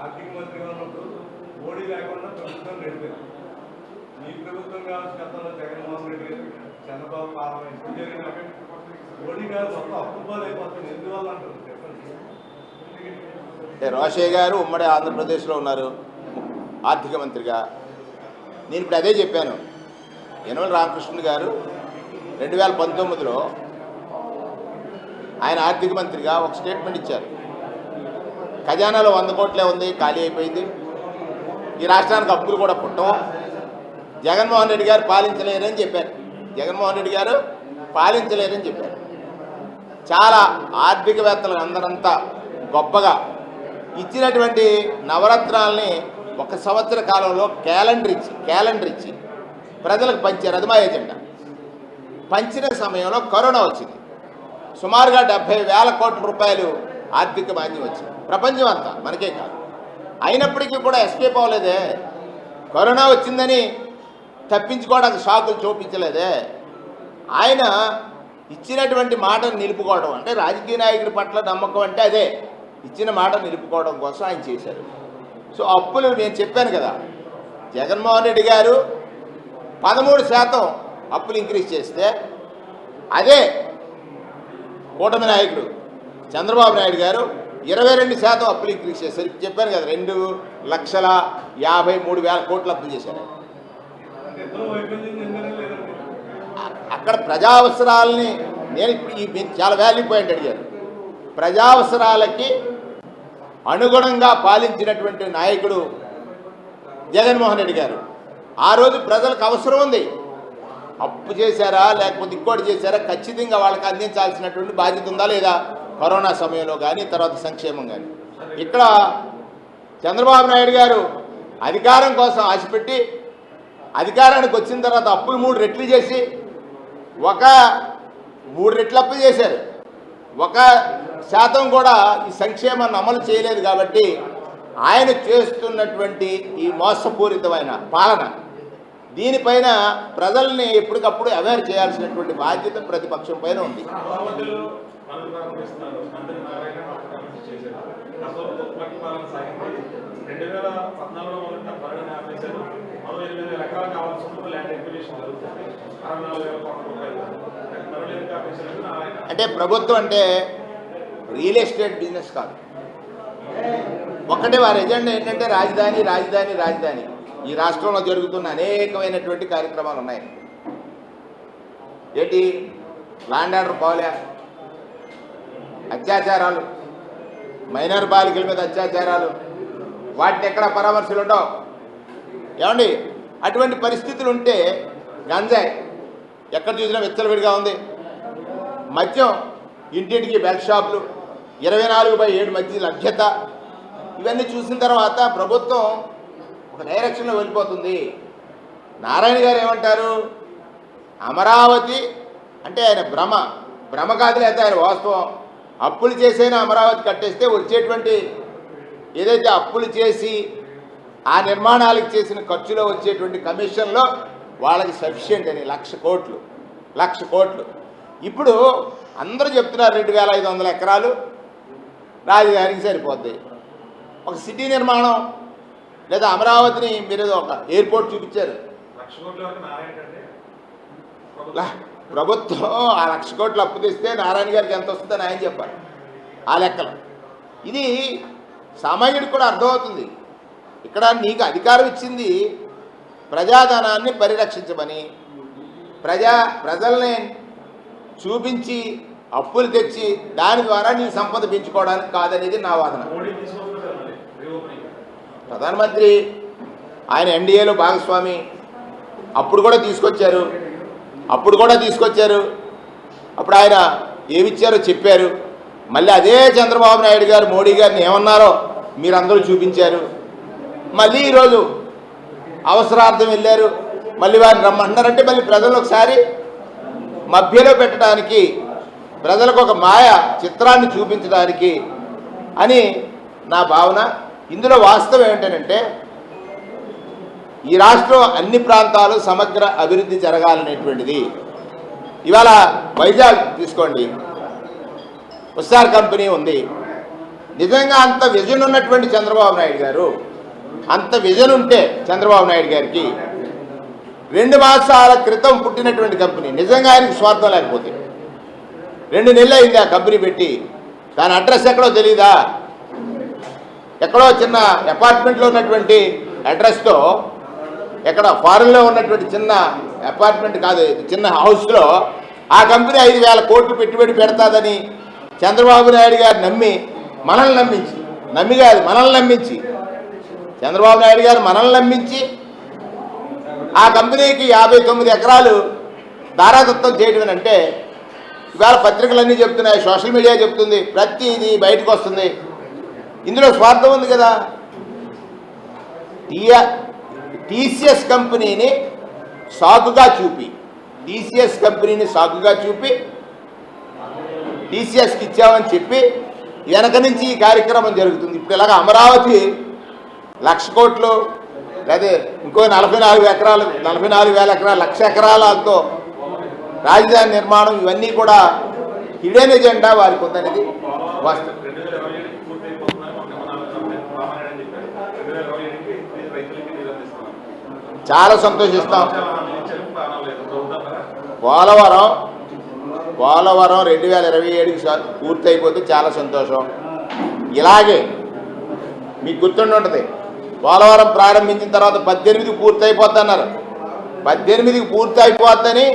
ఆర్థిక మంత్రిగా ఉన్నప్పుడు మోడీ లేకుండా ప్రభుత్వం నడిపారు. మీ ప్రభుత్వం కావచ్చు, గతంలో జగన్మోహన్ రెడ్డి గారు, చంద్రబాబు పాలన ఇప్పుడు జరిగిన మోడీ గారు మొత్తం అప్పుబాలైపోతుంది. ఎందువల్ల అంటారు చెప్పండి. రోషయ్య గారు ఉమ్మడి ఆంధ్రప్రదేశ్లో ఉన్నారు ఆర్థిక మంత్రిగా. నేను ఇప్పుడు అదే చెప్పాను. యనమల రామకృష్ణ గారు 2019లో ఆయన ఆర్థిక మంత్రిగా ఒక స్టేట్మెంట్ ఇచ్చారు. ఖజానాలో 100 కోట్లే ఉంది, ఖాళీ అయిపోయింది, ఈ రాష్ట్రానికి అప్పులు కూడా పుట్టవు, జగన్మోహన్ రెడ్డి గారు పాలించలేరని చెప్పారు. జగన్మోహన్ రెడ్డి గారు పాలించలేరని చెప్పారు. చాలా ఆర్థికవేత్తలు అందరంతా గొప్పగా ఇచ్చినటువంటి నవరత్నాలని 1 సంవత్సర కాలంలో క్యాలెండర్ ఇచ్చి ప్రజలకు పంచారు. అది మా ఎజెండా. పంచిన సమయంలో కరోనా వచ్చింది. సుమారుగా 70,000 కోట్ల రూపాయలు ఆర్థిక మాంద్యం వచ్చింది ప్రపంచం అంతా, మనకే కాదు. అయినప్పటికీ కూడా ఎస్కేప్ అవ్వలేదే. కరోనా వచ్చిందని తప్పించుకోవడానికి షాకులు చూపించలేదే. ఆయన ఇచ్చినటువంటి మాటను నిలుపుకోవడం అంటే రాజకీయ నాయకుడి పట్ల నమ్మకం అంటే అదే. ఇచ్చిన మాట నిలుపుకోవడం కోసం ఆయన చేశారు. సో అప్పులు నేను చెప్పాను కదా, జగన్మోహన్ రెడ్డి గారు 13% అప్పులు ఇంక్రీజ్ చేస్తే అదే కూటమి నాయకుడు చంద్రబాబు నాయుడు గారు 22% అప్పులు ఇంక్రీజ్ చేశారు. ఇప్పుడు చెప్పాను కదా, 2,53,000 కోట్లు అప్పులు చేశారు. అక్కడ ప్రజా అవసరాలని నేను ఇప్పుడు చాలా వాల్యూ పాయింట్ అడిగారు. ప్రజా అవసరాలకి అనుగుణంగా పాలించినటువంటి నాయకుడు జగన్మోహన్ రెడ్డి గారు. ఆ రోజు ప్రజలకు అవసరం ఉంది, అప్పు చేశారా లేకపోతే ఇంకోటి చేశారా, ఖచ్చితంగా వాళ్ళకి అందించాల్సినటువంటి బాధ్యత ఉందా లేదా, కరోనా సమయంలో కానీ తర్వాత సంక్షేమం కానీ. ఇక్కడ చంద్రబాబు నాయుడు గారు అధికారం కోసం ఆశపెట్టి అధికారానికి వచ్చిన తర్వాత అప్పులు 3 రెట్లు చేసి 3 రెట్లు అప్పులు చేశారు. 1% కూడా ఈ సంక్షేమాన్ని అమలు చేయలేదు. కాబట్టి ఆయన చేస్తున్నటువంటి ఈ మోసపూరితమైన పాలన, దీనిపైన ప్రజల్ని ఎప్పటికప్పుడు అవేర్ చేయాల్సినటువంటి బాధ్యత ప్రతిపక్షం పైన ఉంది. అంటే ప్రభుత్వం అంటే రియల్ ఎస్టేట్ బిజినెస్ కాదు. ఒకటే వారి ఎజెండా ఏంటంటే రాజధాని రాజధాని రాజధాని. ఈ రాష్ట్రంలో జరుగుతున్న అనేకమైనటువంటి కార్యక్రమాలు ఉన్నాయి. ఏంటి, ల్యాండ్ ఆర్డర్ పోలే, అత్యాచారాలు, మైనర్ బాలికల మీద అత్యాచారాలు, వాటిని ఎక్కడ పరామర్శలు ఉండవు. ఏమండి, అటువంటి పరిస్థితులు ఉంటే గంజాయి ఎక్కడ చూసినా విచ్చలవిడిగా ఉంది. మద్యం ఇంటింటికి బెల్ట్ షాపులు, 24/7 మధ్య లభ్యత, ఇవన్నీ చూసిన తర్వాత ప్రభుత్వం ఒక డైరెక్షన్లో వెళ్ళిపోతుంది. నారాయణ గారు ఏమంటారు, అమరావతి అంటే ఆయన భ్రమ కాదు, లేదా ఆయన వాస్తవం. అప్పులు చేసైనా అమరావతి కట్టేస్తే వచ్చేటువంటి ఏదైతే అప్పులు చేసి ఆ నిర్మాణాలకు చేసిన ఖర్చులో వచ్చేటువంటి కమిషన్లో వాళ్ళకి సఫిషియెంట్ అని 1,00,00,000 కోట్లు. ఇప్పుడు అందరూ చెప్తున్నారు 2,500 ఎకరాలు రాజధానికి సరిపోద్ది. ఒక సిటీ నిర్మాణం లేదా అమరావతిని మీరు ఒక ఎయిర్పోర్ట్ చూపించారు. ప్రభుత్వం ఆ 1,00,00,000 కోట్లు అప్పు తెస్తే నారాయణ గారికి ఎంత వస్తుందని ఆయన చెప్పారు ఆ లెక్కలు. ఇది సామాన్యుడికి కూడా అర్థమవుతుంది. ఇక్కడ నీకు అధికారం ఇచ్చింది ప్రజాధనాన్ని పరిరక్షించమని, ప్రజల్ని చూపించి అప్పులు తెచ్చి దాని ద్వారా నీ సంపద పెంచుకోవడానికి కాదనేది నా వాదన. ప్రధానమంత్రి ఆయన ఎన్డీఏలో భాగస్వామి, అప్పుడు కూడా తీసుకొచ్చారు. అప్పుడు ఆయన ఏమిచ్చారో చెప్పారు. మళ్ళీ అదే చంద్రబాబు నాయుడు గారు మోడీ గారిని ఏమన్నారో మీరందరూ చూపించారు. మళ్ళీ ఈరోజు అవసరార్థం వెళ్ళారు, మళ్ళీ వారిని రమ్మంటున్నారంటే మళ్ళీ ప్రజలను ఒకసారి మభ్యలో పెట్టడానికి, ప్రజలకు ఒక మాయ చిత్రాన్ని చూపించడానికి అని నా భావన. ఇందులో వాస్తవం ఏంటంటే ఈ రాష్ట్రం అన్ని ప్రాంతాలు సమగ్ర అభివృద్ధి జరగాలనేటువంటిది. ఇవాళ వైజాగ్ తీసుకోండి, ఉస్సార్ కంపెనీ ఉంది. నిజంగా అంత విజన్ ఉన్నటువంటి చంద్రబాబు నాయుడు గారు, అంత విజన్ ఉంటే చంద్రబాబు నాయుడు గారికి 2 మాసాల క్రితం పుట్టినటువంటి కంపెనీ, నిజంగా ఆయనకు స్వార్థం లేకపోతే 2 నెలలు అయింది ఆ కంపెనీ పెట్టి, దాని అడ్రస్ ఎక్కడో తెలీదా? ఎక్కడో చిన్న అపార్ట్మెంట్లో ఉన్నటువంటి అడ్రస్తో, ఎక్కడ ఫారెన్లో ఉన్నటువంటి చిన్న అపార్ట్మెంట్ కాదు, చిన్న హౌస్లో ఆ కంపెనీ 5,000 కోట్లు పెట్టుబడి పెడతాదని చంద్రబాబు నాయుడు గారు మనల్ని నమ్మించి చంద్రబాబు నాయుడు గారు మనల్ని నమ్మించి ఆ కంపెనీకి 59 ఎకరాలు దారాదత్తం చేయడం అంటే, ఇవాళ పత్రికలన్నీ చెప్తున్నాయి, సోషల్ మీడియా చెప్తుంది, ప్రతిదీ బయటకు వస్తుంది. ఇందులో స్వార్థం ఉంది కదా. టీసీఎస్ కంపెనీని సాకుగా చూపి టీసీఎస్కి ఇచ్చామని చెప్పి వెనక నుంచి ఈ కార్యక్రమం జరుగుతుంది. ఇప్పుడు ఇలాగ అమరావతి 1,00,000 కోట్లు, లేదా ఇంకో 44,000 ఎకరాలు 1,00,000 ఎకరాలతో రాజధాని నిర్మాణం, ఇవన్నీ కూడా హిడెన్ ఎజెండా వారికి ఉందనేది వాస్తవం. చాలా సంతోషిస్తాం. పోలవరం 2027కి పూర్తయిపోతే చాలా సంతోషం. ఇలాగే మీకు గుర్తుండి ఉంటుంది, పోలవరం ప్రారంభించిన తర్వాత 18కి పూర్తయిపోతున్నారు. 18కి పూర్తి అయిపోద్దని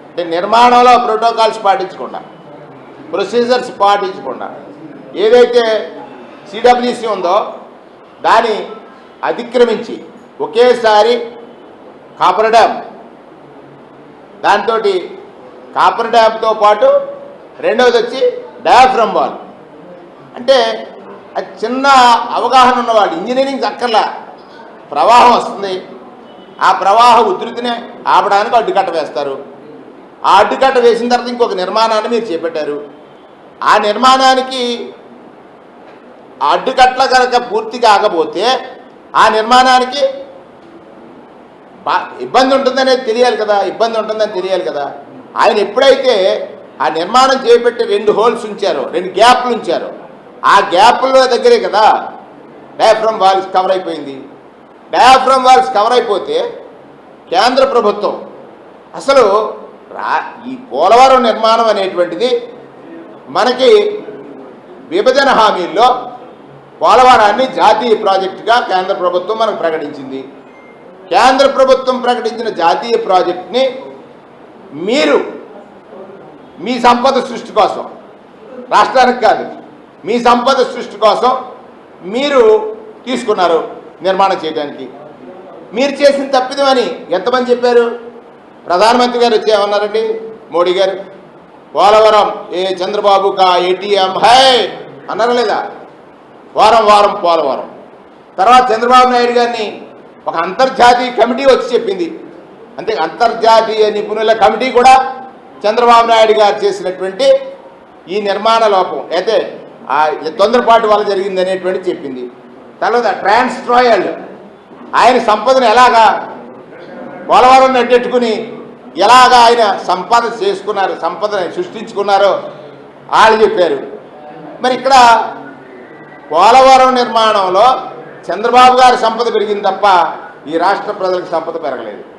అంటే నిర్మాణంలో ప్రోటోకాల్స్ పాటించకుండా, ప్రొసీజర్స్ పాటించకుండా ఏదైతే సిడబ్ల్యూసి ఉందో దాన్ని అతిక్రమించి ఒకేసారి కాపర్ డ్యామ్, దాంతో కాపర్ డ్యామ్తో పాటు రెండవది వచ్చి డయాఫ్రమ్ వాల్. అంటే అది చిన్న అవగాహన ఉన్నవాళ్ళు, ఇంజనీరింగ్ అక్కర్లా, ప్రవాహం వస్తుంది, ఆ ప్రవాహ ఉధృతినే ఆపడానికి అడ్డుకట్ట వేస్తారు. ఆ అడ్డుకట్ట వేసిన తర్వాత ఇంకొక నిర్మాణాన్ని మీరు చేపట్టారు. ఆ నిర్మాణానికి ఆ అడ్డుకట్ల కనుక పూర్తి కాకపోతే ఆ నిర్మాణానికి ఇబ్బంది ఉంటుందని తెలియాలి కదా. ఆయన ఎప్పుడైతే ఆ నిర్మాణం చేపట్టి 2 హోల్స్ ఉంచారో, 2 గ్యాప్లు ఉంచారో, ఆ గ్యాప్ల దగ్గరే కదా డయాఫ్రమ్ వాల్స్ కవర్ అయిపోయింది. డయాఫ్రమ్ వాల్స్ కవర్ అయిపోతే కేంద్ర ప్రభుత్వం అసలు ఈ పోలవరం నిర్మాణం అనేటువంటిది మనకి విభజన హామీల్లో పోలవరాన్ని జాతీయ ప్రాజెక్టుగా కేంద్ర ప్రభుత్వం మనకు ప్రకటించింది. కేంద్ర ప్రభుత్వం ప్రకటించిన జాతీయ ప్రాజెక్టుని మీరు మీ సంపద సృష్టి కోసం, రాష్ట్రానికి కాదు, మీ సంపద సృష్టి కోసం మీరు తీసుకున్నారు నిర్మాణం చేయడానికి. మీరు చేసిన తప్పిదమని ఎంతమంది చెప్పారు? ప్రధానమంత్రి గారు వచ్చి ఏమన్నారండి? మోడీ గారు, పోలవరం ఏ చంద్రబాబు కా ఏటీఎం హై అన్నారా లేదా? వారం పోలవరం. తర్వాత చంద్రబాబు నాయుడు గారిని ఒక అంతర్జాతీయ కమిటీ వచ్చి చెప్పింది. అంతే, అంతర్జాతీయ నిపుణుల కమిటీ కూడా చంద్రబాబు నాయుడు గారు చేసినటువంటి ఈ నిర్మాణ లోపం అయితే తొందరపాటు వల్ల జరిగింది అనేటువంటి చెప్పింది. తర్వాత ట్రాన్స్ట్రాయల్ ఆయన సంపదను ఎలాగా పోలవరం అడ్డెట్టుకుని ఎలాగా ఆయన సంపదను సృష్టించుకున్నారో వాళ్ళు చెప్పారు. మరి ఇక్కడ పోలవరం నిర్మాణంలో చంద్రబాబు గారి సంపద పెరిగింది తప్ప ఈ రాష్ట్ర ప్రజలకు సంపద పెరగలేదు.